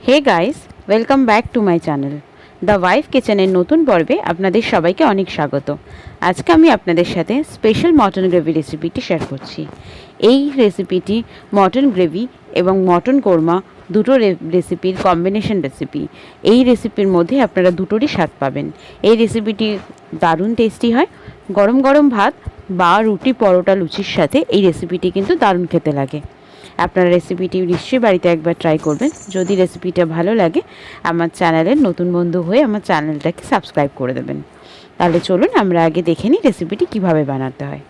Hey guys, welcome back to my channel the wife কিচেনের নতুন পর্বে আপনাদের সবাইকে অনেক স্বাগত। আজকে আমি আপনাদের সাথে স্পেশাল মটন গ্রেভি রেসিপিটি শেয়ার করছি। এই রেসিপিটি মটন গ্রেভি এবং মটন কোরমা দুটো রেসিপির কম্বিনেশন রেসিপি। এই রেসিপির মধ্যে আপনারা দুটোরই স্বাদ পাবেন। এই রেসিপিটি দারুণ টেস্টি হয়। গরম গরম ভাত বা রুটি, পরোটা, লুচির সাথে এই রেসিপিটি কিন্তু দারুণ খেতে লাগে। আপনারা রেসিপিটি নিশ্চয়ই বাড়িতে একবার ট্রাই করবেন। যদি রেসিপিটা ভালো লাগে আমার চ্যানেলের নতুন বন্ধু হয়ে আমার চ্যানেলটাকে সাবস্ক্রাইব করে দেবেন। তাহলে চলুন আমরা আগে দেখে নিই রেসিপিটি কিভাবে বানাতে হয়।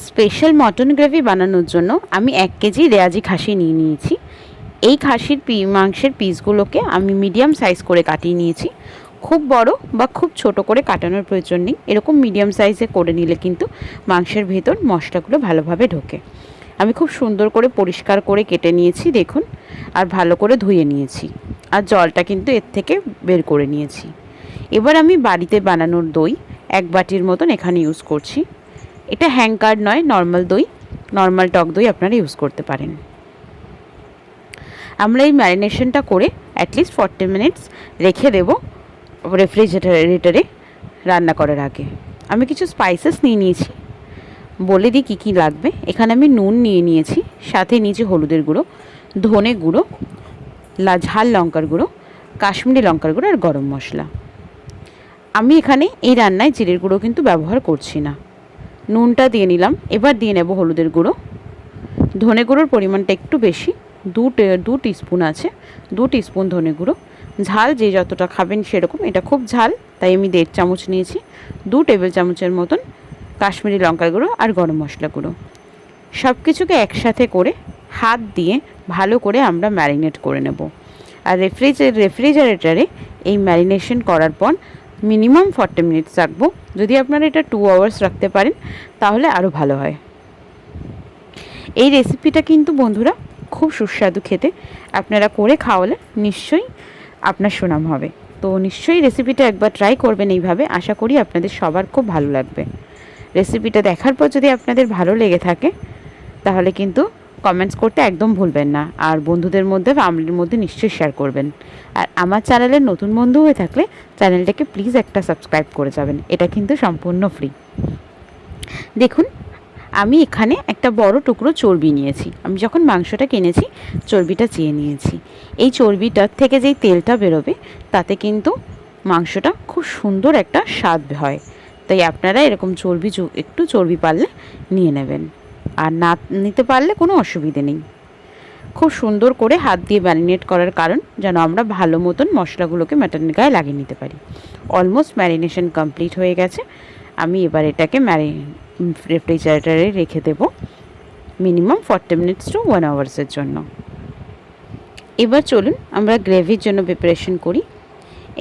স্পেশাল মটন গ্রেভি বানানোর জন্য আমি 1 কেজি রেয়াজি খাসি নিয়ে নিয়েছি। এই খাসির মাংসের পিসগুলোকে আমি মিডিয়াম সাইজ করে কাটিয়ে নিয়েছি। খুব বড় বা খুব ছোট করে কাটানোর প্রয়োজন নেই, এরকম মিডিয়াম সাইজে করে নিলে কিন্তু মাংসের ভেতর মশলাগুলো ভালোভাবে ঢোকে। আমি খুব সুন্দর করে পরিষ্কার করে কেটে নিয়েছি দেখুন, আর ভালো করে ধুয়ে নিয়েছি, আর জলটা কিন্তু এর থেকে বের করে নিয়েছি। এবার আমি বাড়িতে বানানোর দই 1 বাটির মতন এখানে ইউজ করছি। এটা হ্যাঙ্কার নয়, নর্মাল দই, নর্মাল টক দই আপনারা ইউজ করতে পারেন। আমরা এই ম্যারিনেশনটা করে অ্যাটলিস্ট 40 মিনিটস রেখে দেব রেফ্রিজারেটরে রান্না করার আগে। আমি কিছু স্পাইসেস নিয়ে নিয়েছি, বলে দিই কী কী লাগবে। এখানে আমি নুন নিয়ে নিয়েছি, সাথে নিয়েছি হলুদের গুঁড়ো, ধনে গুঁড়ো, ঝাল লঙ্কার গুঁড়ো, কাশ্মীরি লঙ্কার গুঁড়ো আর গরম মশলা। আমি এখানে এই রান্নায় জিরের গুঁড়ো কিন্তু ব্যবহার করছি না। নুনটা দিয়ে নিলাম। এবার দিয়ে নেব হলুদের গুঁড়ো। ধনে গুঁড়োর পরিমাণটা একটু বেশি, 2 টিস্পুন আছে, 2 টিস্পুন ধনে গুঁড়ো। ঝাল যে যতটা খাবেন সেরকম, এটা খুব ঝাল তাই আমি 1.5 চামচ নিয়েছি। 2 টেবিল চামচের মতন কাশ্মীরি লঙ্কার গুঁড়ো আর গরম মশলা গুঁড়ো। সব কিছুকে একসাথে করে হাত দিয়ে ভালো করে আমরা ম্যারিনেট করে নেব। আর রেফ্রিজারেটরে এই ম্যারিনেশন করার পর মিনিমাম 40 মিনিটস রাখবো। যদি আপনারা এটা 2 আওয়ার্স রাখতে পারেন তাহলে আরও ভালো হয়। এই রেসিপিটা কিন্তু বন্ধুরা খুব সুস্বাদু খেতে, আপনারা করে খাওয়ালে নিশ্চয়ই আপনার সুনাম হবে। তো নিশ্চয়ই রেসিপিটা একবার ট্রাই করবেন এইভাবে, আশা করি আপনাদের সবার খুব ভালো লাগবে। রেসিপিটা দেখার পর যদি আপনাদের ভালো লেগে থাকে তাহলে কিন্তু কমেন্টস করতে একদম ভুলবেন না, আর বন্ধুদের মধ্যে, ফ্যামিলির মধ্যে নিশ্চয়ই শেয়ার করবেন। আর আমার চ্যানেলের নতুন বন্ধু হয়ে থাকলে চ্যানেলটাকে প্লিজ একটা সাবস্ক্রাইব করে যাবেন, এটা কিন্তু সম্পূর্ণ ফ্রি। দেখুন, আমি এখানে একটা বড় টুকরো চর্বি নিয়েছি। আমি যখন মাংসটা কিনেছি চর্বিটা চেয়ে নিয়েছি। এই চর্বিটার থেকে যেই তেলটা বেরোবে তাতে কিন্তু মাংসটা খুব সুন্দর একটা স্বাদ হয়। তাই আপনারা এরকম একটু চর্বি পারলে নিয়ে নেবেন, আর না নিতে পারলে কোনো অসুবিধে নেই। খুব সুন্দর করে হাত দিয়ে ম্যারিনেট করার কারণ যেন আমরা ভালো মতন মশলাগুলোকে মাটনের গায়ে লাগিয়ে নিতে পারি। অলমোস্ট ম্যারিনেশন কমপ্লিট হয়ে গেছে। আমি এবার এটাকে রেফ্রিজারেটরে রেখে দেব মিনিমাম 40 মিনিটস টু 1 আওয়ার্সের জন্য। এবার চলুন আমরা গ্রেভির জন্য প্রিপারেশন করি।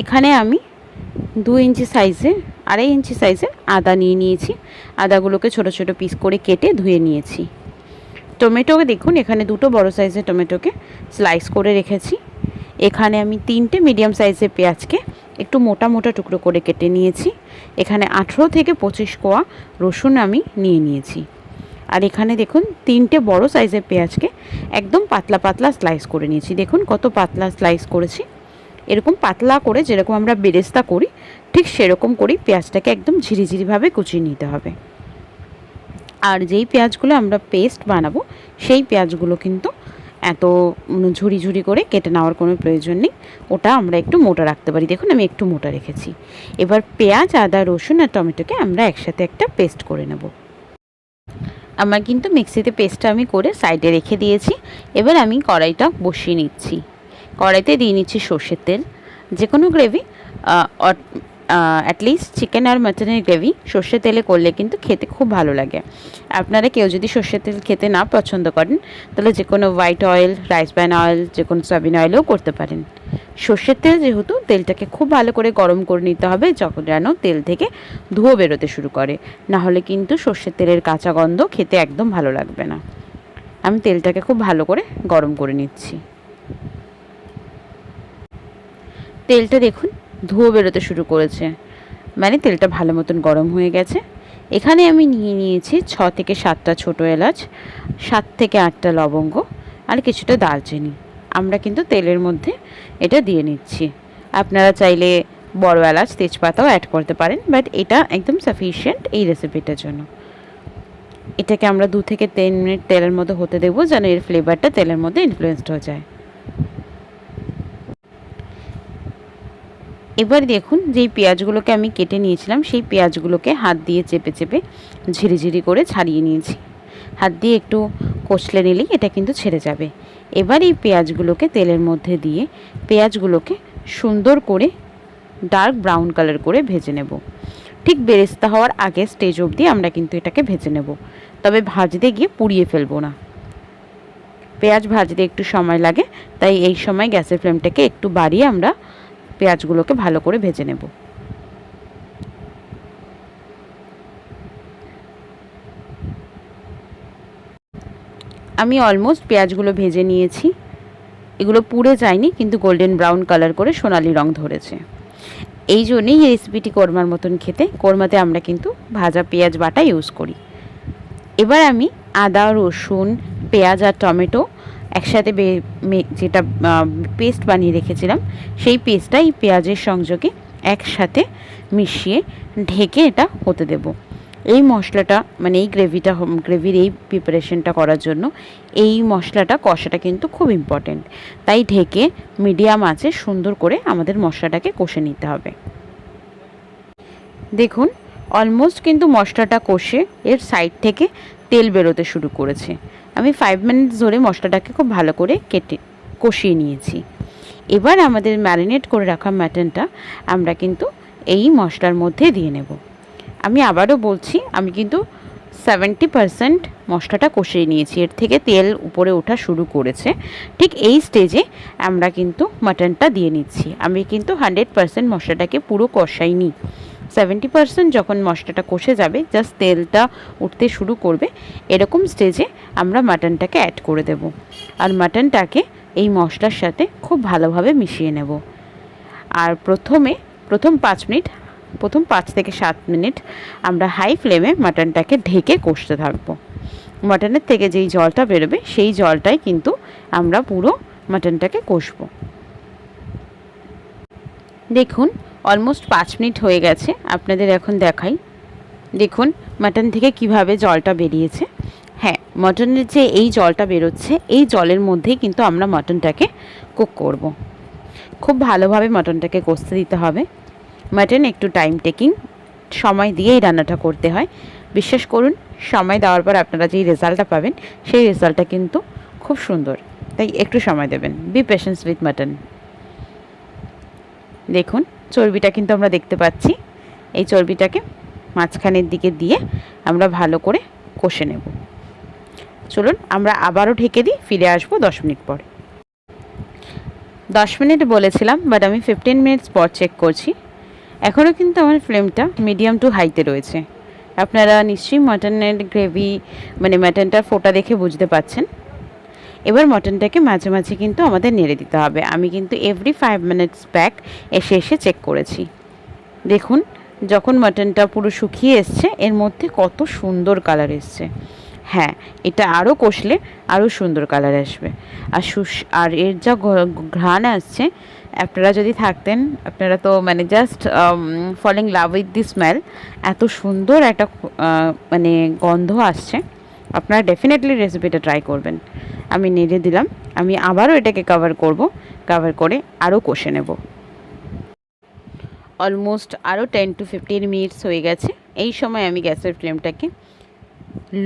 এখানে আমি 2 ইঞ্চি সাইজের, 2.5 ইঞ্চি সাইজের আদা নিয়ে নিয়েছি। আদাগুলোকে ছোট ছোট পিস করে কেটে ধুয়ে নিয়েছি। টমেটোকে দেখুন, এখানে 2টো বড় সাইজের টমেটোকে স্লাইস করে রেখেছি। এখানে আমি 3টে মিডিয়াম সাইজের পেঁয়াজকে একটু মোটা মোটা টুকরো করে কেটে নিয়েছি। এখানে 18 থেকে 25 কোয়া রসুন আমি নিয়ে নিয়েছি। আর এখানে দেখুন 3টে বড় সাইজের পেঁয়াজকে একদম পাতলা পাতলা স্লাইস করে নিয়েছি। দেখুন কত পাতলা স্লাইস করেছি। এরকম পাতলা করে যেরকম আমরা বেরেস্তা করি ঠিক সেরকম করেই পেঁয়াজটাকে একদম ঝিরিঝিরিভাবে কুচিয়ে নিতে হবে। আর যেই পেঁয়াজগুলো আমরা পেস্ট বানাবো সেই পেঁয়াজগুলো কিন্তু এত ঝুরি ঝুরি করে কেটে নেওয়ার কোনো প্রয়োজন নেই, ওটা আমরা একটু মোটা রাখতে পারি। দেখুন আমি একটু মোটা রেখেছি। এবার পেঁয়াজ, আদা, রসুন আর টমেটোকে আমরা একসাথে একটা পেস্ট করে নেব। আমার কিন্তু মিক্সিতে পেস্টটা আমি করে সাইডে রেখে দিয়েছি। এবার আমি কড়াইটা বসিয়ে নিচ্ছি। কড়াইতে দিয়ে নিচ্ছি সর্ষের তেল। যে কোনো গ্রেভি, অ্যাটলিস্ট চিকেন আর মাটনের গ্রেভি সর্ষের তেলে করলে কিন্তু খেতে খুব ভালো লাগে। আপনারা কেউ যদি সর্ষের তেল খেতে না পছন্দ করেন তাহলে যে কোনো white oil, rice bran oil, যে কোনো সয়াবিন অয়েলও করতে পারেন। সর্ষের তেল যেহেতু, তেলটাকে খুব ভালো করে গরম করে নিতে হবে যখন যেন তেল থেকে ধোঁয়া বেরোতে শুরু করে, না হলে কিন্তু সর্ষের তেলের কাঁচা গন্ধ খেতে একদম ভালো লাগবে না। আমি তেলটাকে খুব ভালো করে গরম করে নিচ্ছি। তেলটা দেখুন ধোঁয়া বেরোতে শুরু করেছে, মানে তেলটা ভালো মতন গরম হয়ে গেছে। এখানে আমি নিয়ে নিয়েছি 6 থেকে 7টা ছোটো এলাচ, 7 থেকে 8টা লবঙ্গ আর কিছুটা দারচিনি। আমরা কিন্তু তেলের মধ্যে এটা দিয়ে নিচ্ছি। আপনারা চাইলে বড় এলাচ তেজপাতাও অ্যাড করতে পারেন, বাট এটা একদম সাফিশিয়েন্ট এই রেসিপিটার জন্য। এটাকে আমরা 2 থেকে 3 মিনিট তেলের মধ্যে হতে দেবো, যেন এর ফ্লেভারটা তেলের মধ্যে ইনফ্লুয়েসড হয়ে যায়। এবার দেখুন, যেই পেঁয়াজগুলোকে আমি কেটে নিয়েছিলাম সেই পেঁয়াজগুলোকে হাত দিয়ে চেপে চেপে ঝিরিঝিরি করে ছাড়িয়ে নিয়েছি। হাত দিয়ে একটু কষলে নিলেই এটা কিন্তু ছেড়ে যাবে। এবার এই পেঁয়াজগুলোকে তেলের মধ্যে দিয়ে পেঁয়াজগুলোকে সুন্দর করে ডার্ক ব্রাউন কালার করে ভেজে নেব। ঠিক বেরেস্তা হওয়ার আগে স্টেজ অবধি আমরা কিন্তু এটাকে ভেজে নেব, তবে ভাজতে গিয়ে পুড়িয়ে ফেলবো না। পেঁয়াজ ভাজতে একটু সময় লাগে, তাই এই সময় গ্যাসের ফ্লেমটাকে একটু বাড়িয়ে আমরা পেঁয়াজগুলোকে ভালো করে ভেজে নেব। আমি অলমোস্ট পেঁয়াজগুলো ভেজে নিয়েছি। এগুলো পুড়ে যায়নি, কিন্তু গোল্ডেন ব্রাউন কালার করে সোনালি রং ধরেছে। এই জন্যেই এই রেসিপিটি কোরমার মতন খেতে। কোরমাতে আমরা কিন্তু ভাজা পেঁয়াজ বাটা ইউজ করি। এবার আমি আদা, রসুন, পেঁয়াজ আর টমেটো একসাথে যেটা পেস্ট বানিয়ে রেখেছিলাম, সেই পেস্টটা এই পেঁয়াজের সংযোগে একসাথে মিশিয়ে ঢেকে এটা হতে দেব। এই মশলাটা মানে এই গ্রেভির এই প্রিপারেশনটা করার জন্য এই মশলাটা কষাটা কিন্তু খুব ইম্পর্টেন্ট। তাই ঢেকে মিডিয়াম আঁচে সুন্দর করে আমাদের মশলাটাকে কষে নিতে হবে। দেখুন, অলমোস্ট কিন্তু মশলাটা কষে এর সাইড থেকে তেল বেরোতে শুরু করেছে। আমি 5 মিনিট ধরে মশলাটাকে খুব ভালো করে কষিয়ে নিয়েছি। এবার আমাদের ম্যারিনেট করে রাখা মাটনটা আমরা কিন্তু এই মশলার মধ্যে দিয়ে নেব। আমি আবারও বলছি, আমি কিন্তু 70% মশলাটা কষিয়ে নিয়েছি, এর থেকে তেল উপরে ওঠা শুরু করেছে। ঠিক এই স্টেজে আমরা কিন্তু মাটনটা দিয়ে নিচ্ছি। আমি কিন্তু 100% মশলাটাকে পুরো কষাইনি। 70% যখন মশলাটা কষে যাবে, জাস্ট তেলটা উঠতে শুরু করবে, এরকম স্টেজে আমরা মাটনটাকে অ্যাড করে দেব। আর মাটনটাকে এই মশলার সাথে খুব ভালোভাবে মিশিয়ে নেব। আর প্রথম 5 থেকে 7 মিনিট আমরা হাই ফ্লেমে মাটনটাকে ঢেকে কষতে থাকবো। মাটনের থেকে যেই জলটা বেরোবে সেই জলটাই কিন্তু আমরা পুরো মাটনটাকে কষবো। দেখুন, অলমোস্ট 5 মিনিট হয়ে গেছে। আপনাদের এখন দেখাই। দেখুন মাটন থেকে কিভাবে জলটা বেরিয়েছে। হ্যাঁ, মাটনের যে এই জলটা বেরোচ্ছে, এই জলের মধ্যেই কিন্তু আমরা মাটনটাকে কুক করব। খুব ভালোভাবে মাটনটাকে কষতে দিতে হবে। মাটন একটু টাইম টেকিং, সময় দিয়েই রান্নাটা করতে হয়। বিশ্বাস করুন, সময় দেওয়ার পর আপনারা যেই রেজাল্টটা পাবেন সেই রেজাল্টটা কিন্তু খুব সুন্দর। তাই একটু সময় দেবেন। Be patience with mutton. দেখুন, চর্বিটা কিন্তু আমরা দেখতে পাচ্ছি। এই চর্বিটাকে মাঝখানের দিকে দিয়ে আমরা ভালো করে কষে নেব। চলুন আমরা আবারও ঢেকে দিই, ফিরে আসবো 10 মিনিট পরে। 10 মিনিট বলেছিলাম, বাট আমি 15 মিনিটস পর চেক করছি। এখনও কিন্তু আমার ফ্লেমটা মিডিয়াম টু হাইতে রয়েছে। আপনারা নিশ্চয়ই মাটনের গ্রেভি মানে মাটনটার ফোঁটা দেখে বুঝতে পাচ্ছেন। এবার মটনটাকে মাঝে মাঝে কিন্তু আমাদের নেড়ে দিতে হবে। আমি কিন্তু এভরি 5 মিনিটস ব্যাক এসে চেক করেছি। দেখুন, যখন মটনটা পুরো শুকিয়ে এসছে, এর মধ্যে কত সুন্দর কালার এসছে। হ্যাঁ, এটা আরও কষলে আরও সুন্দর কালার আসবে। আর এর যা ঘ্রাণ আসছে, আপনারা যদি থাকতেন, আপনারা তো মানে just falling love with the smell. এত সুন্দর একটা মানে গন্ধ আসছে। আপনারা ডেফিনেটলি রেসিপিটা ট্রাই করবেন। আমি নেড়ে দিলাম। আমি আবারও এটাকে কভার করে আরও কষে নেব। অলমোস্ট আরও 10 to 15 মিনিটস হয়ে গেছে। এই সময় আমি গ্যাসের ফ্লেমটাকে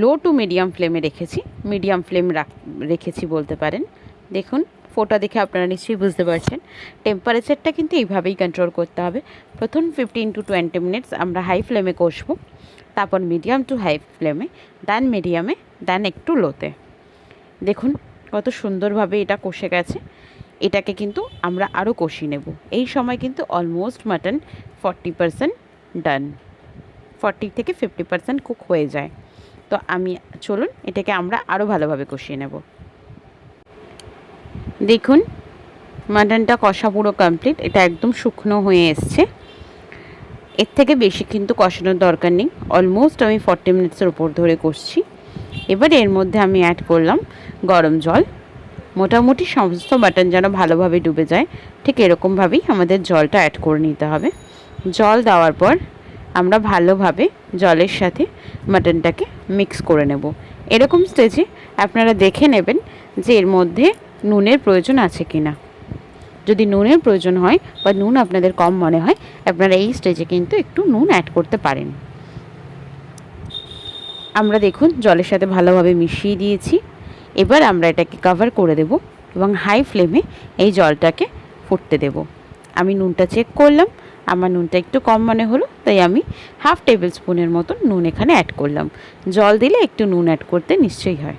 লো টু মিডিয়াম ফ্লেমে রেখেছি বলতে পারেন। দেখুন, ফোটা দেখে আপনারা নিশ্চয়ই বুঝতে পারছেন। টেম্পারেচারটা কিন্তু এইভাবেই কন্ট্রোল করতে হবে। প্রথম 15 to 20 মিনিটস আমরা হাই ফ্লেমে কষবো, তারপর মিডিয়াম টু হাই ফ্লেমে, দেন মিডিয়ামে, দেন একটু লোতে। দেখুন কত সুন্দরভাবে এটা কষে গেছে। এটাকে কিন্তু আমরা আরও কষিয়ে নেব। এই সময় কিন্তু অলমোস্ট মাটন 40% ডান, 40 থেকে 50% কুক হয়ে যায়। তো চলুন এটাকে আমরা আরও ভালোভাবে কষিয়ে নেব। দেখুন, মাটনটা কষা পুরো কমপ্লিট। এটা একদম শুকনো হয়ে এসছে। এর থেকে বেশি কিন্তু কষানোর দরকার নেই। অলমোস্ট আমি 40 মিনিটসের উপর ধরে কষছি। এবার এর মধ্যে আমি অ্যাড করলাম গরম জল। মোটামুটি সমস্ত মাটন যেন ভালোভাবে ডুবে যায়, ঠিক এরকমভাবেই আমাদের জলটা অ্যাড করে নিতে হবে। জল দেওয়ার পর আমরা ভালোভাবে জলের সাথে মাটনটাকে মিক্স করে নেব। এরকম স্টেজে আপনারা দেখে নেবেন যে এর মধ্যে নুনের প্রয়োজন আছে কি না। যদি নুনের প্রয়োজন হয় বা নুন আপনাদের কম মনে হয়, আপনারা এই স্টেজে কিন্তু একটু নুন অ্যাড করতে পারেন। আমরা দেখুন জলের সাথে ভালোভাবে মিশিয়ে দিয়েছি। এবার আমরা এটাকে কভার করে দেব এবং হাই ফ্লেমে এই জলটাকে ফুটতে দেব। আমি নুনটা চেক করলাম, আমার নুনটা একটু কম মনে হলো, তাই আমি 1/2 টেবিল স্পুনের মতন নুন এখানে অ্যাড করলাম। জল দিলে একটু নুন অ্যাড করতে নিশ্চয়ই হয়।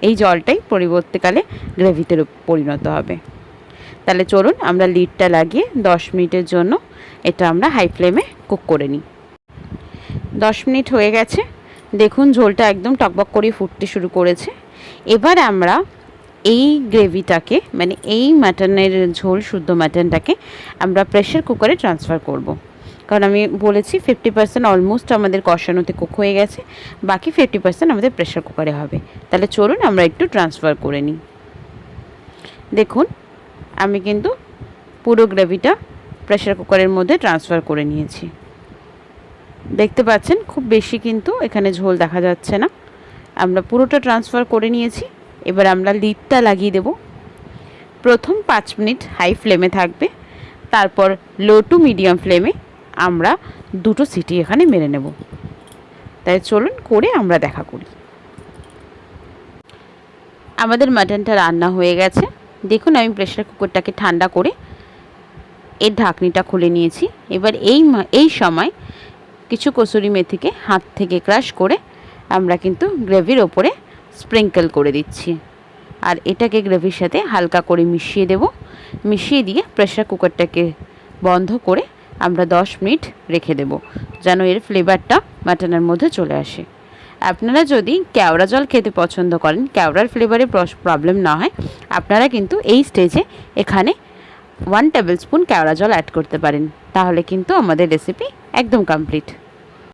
এই জলটাই পরবর্তীকালে গ্রেভিতে পরিণত হবে। তাহলে চলুন আমরা লিডটা লাগিয়ে 10 মিনিটের জন্য এটা আমরা হাই ফ্লেমে কুক করে নিই। 10 মিনিট হয়ে গেছে, দেখুন ঝোলটা একদম টকবক করে ফুটতে শুরু করেছে। এবার আমরা এই গ্রেভিটাকে মানে এই মাটনের ঝোল শুদ্ধ মাটনটাকে আমরা প্রেশার কুকারে ট্রান্সফার করব। কারণ আমি বলেছি 50% অলমোস্ট আমাদের কষানোতে কুক হয়ে গেছে, বাকি 50% আমাদের প্রেশার কুকারে হবে। তাহলে চলুন আমরা একটু ট্রান্সফার করে নিই। দেখুন আমি কিন্তু পুরো গ্রেভিটা প্রেশার কুকারের মধ্যে ট্রান্সফার করে নিয়েছি। দেখতে পাচ্ছেন খুব বেশি কিন্তু এখানে ঝোল দেখা যাচ্ছে না, আমরা পুরোটা ট্রান্সফার করে নিয়েছি। এবার আমরা লিডটা লাগিয়ে দেব। প্রথম 5 মিনিট হাই ফ্লেমে থাকবে, তারপর লো টু মিডিয়াম ফ্লেমে আমরা 2টো সিটি এখানে মেরে নেব। তাই চলুন করে আমরা দেখা করি। আমাদের মাটনটা রান্না হয়ে গেছে। দেখুন আমি প্রেশার কুকারটাকে ঠান্ডা করে এর ঢাকনিটা খুলে নিয়েছি। এবার এই সময় কিছু কসুরি মেথিকে হাত থেকে ক্রাশ করে আমরা কিন্তু গ্রেভির ওপরে স্প্রিঙ্কেল করে দিচ্ছি। আর এটাকে গ্রেভির সাথে হালকা করে মিশিয়ে দেব। মিশিয়ে দিয়ে প্রেশার কুকারটাকে বন্ধ করে আমরা 10 মিনিট রেখে দেব, যেন এর ফ্লেভারটা মাটনের মধ্যে চলে আসে। আপনারা যদি কেওড়া জল খেতে পছন্দ করেন, কেওড়ার ফ্লেভারে প্রবলেম না হয়, আপনারা কিন্তু এই স্টেজে এখানে 1 টেবিল স্পুন কেওড়া জল অ্যাড করতে পারেন। তাহলে কিন্তু আমাদের রেসিপি একদম কমপ্লিট।